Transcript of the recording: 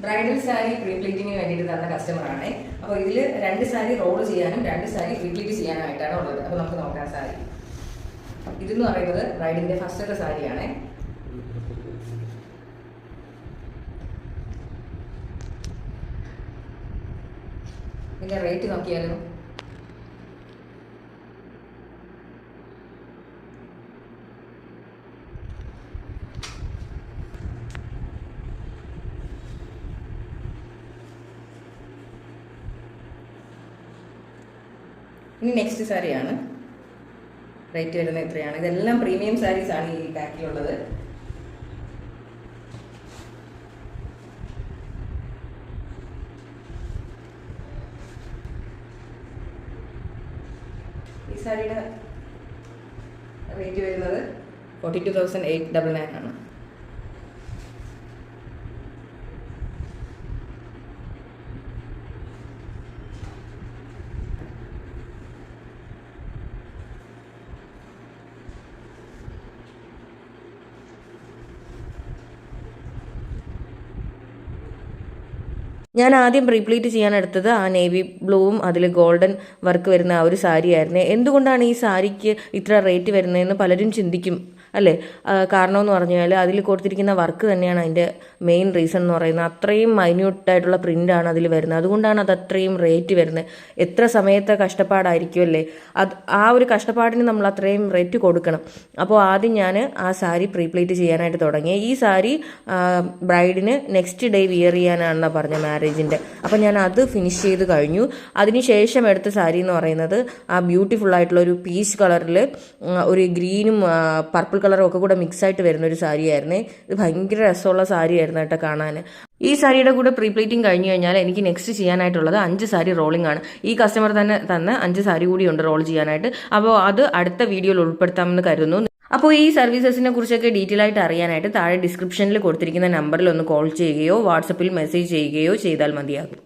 Bridal sari പ്രീപ്ലീറ്റിങ്ങിന് വേണ്ടിയിട്ട് തന്ന കസ്റ്റമറാണ്. അപ്പോൾ ഇതിൽ 2 സാരി റോൾ ചെയ്യാനും 2 സാരി പ്രീപ്ലീറ്റ് ചെയ്യാനായിട്ടാണ് ഉള്ളത്. അപ്പോൾ നമുക്ക് നോക്കാം സാരി. ഇതെന്ന് പറയുന്നത് ബ്രൈഡിന്റെ ഫസ്റ്റത്തെ സാരിയാണ്. ഇതിന്റെ റേറ്റ് നോക്കിയാലോ. ഇനി നെക്സ്റ്റ് സാരിയാണ്. റേറ്റ് വരുന്നത് എത്രയാണ്? ഇതെല്ലാം പ്രീമിയം സാരീസ് ആണ് ഈ പാക്കിലുള്ളത്. ഈ സാരിയുടെ റേറ്റ് വരുന്നത് 42,899 ആണ്. ഞാൻ ആദ്യം പ്രീപ്ലീറ്റ് ചെയ്യാൻ എടുത്തത് ആ നേവി ബ്ലൂവും അതിൽ ഗോൾഡൻ വർക്ക് വരുന്ന ആ ഒരു സാരി ആയിരുന്നു. എന്തുകൊണ്ടാണ് ഈ സാരിക്ക് ഇത്ര റേറ്റ് വരുന്നതെന്ന് പലരും ചിന്തിക്കും അല്ലേ. കാരണം എന്ന് പറഞ്ഞു കഴിഞ്ഞാൽ അതിൽ കൊടുത്തിരിക്കുന്ന വർക്ക് തന്നെയാണ് അതിൻ്റെ മെയിൻ റീസൺ എന്ന് പറയുന്നത്. അത്രയും മൈന്യൂട്ടായിട്ടുള്ള പ്രിൻ്റാണ് അതിൽ വരുന്നത്. അതുകൊണ്ടാണ് അത് അത്രയും റേറ്റ് വരുന്നത്. എത്ര സമയത്തെ കഷ്ടപ്പാടായിരിക്കും അല്ലേ. ആ ഒരു കഷ്ടപ്പാടിന് നമ്മൾ അത്രയും റേറ്റ് കൊടുക്കണം. അപ്പോൾ ആദ്യം ഞാൻ ആ സാരി പ്രീപ്ലീറ്റ് ചെയ്യാനായിട്ട് തുടങ്ങി. ഈ സാരി ബ്രൈഡിന് നെക്സ്റ്റ് ഡേ വിയർ ചെയ്യാനാണെന്നാണ് പറഞ്ഞ മാരേജിൻ്റെ. അപ്പോൾ ഞാൻ അത് ഫിനിഷ് ചെയ്ത് കഴിഞ്ഞു. അതിനുശേഷം എടുത്ത സാരി എന്ന് പറയുന്നത് ആ ബ്യൂട്ടിഫുൾ ആയിട്ടുള്ള ഒരു പീച്ച് കളറിൽ ഒരു ഗ്രീനും പർപ്പിൾ കളറും ഒക്കെ കൂടെ മിക്സ് ആയിട്ട് വരുന്ന ഒരു സാരി ആയിരുന്നേ. ഇത് ഭയങ്കര രസമുള്ള സാരി ആയിരുന്നു കേട്ടോ കാണാൻ. ഈ സാരിയുടെ കൂടെ പ്രീപ്ലീറ്റിംഗ് കഴിഞ്ഞു കഴിഞ്ഞാൽ എനിക്ക് നെക്സ്റ്റ് ചെയ്യാനായിട്ടുള്ളത് 5 സാരി റോളിംഗ് ആണ്. ഈ കസ്റ്റമർ തന്നെ തന്ന 5 സാരി കൂടി ഉണ്ട് റോൾ ചെയ്യാനായിട്ട്. അപ്പോൾ അത് അടുത്ത വീഡിയോയിൽ ഉൾപ്പെടുത്താമെന്ന് കരുതുന്നു. അപ്പോൾ ഈ സർവീസസിനെ കുറിച്ചൊക്കെ ഡീറ്റെയിൽ ആയിട്ട് അറിയാനായിട്ട് താഴെ ഡിസ്ക്രിപ്ഷനിൽ കൊടുത്തിരിക്കുന്ന നമ്പറിൽ ഒന്ന് കോൾ ചെയ്യുകയോ വാട്സപ്പിൽ മെസ്സേജ് ചെയ്യുകയോ ചെയ്താൽ മതിയാകും.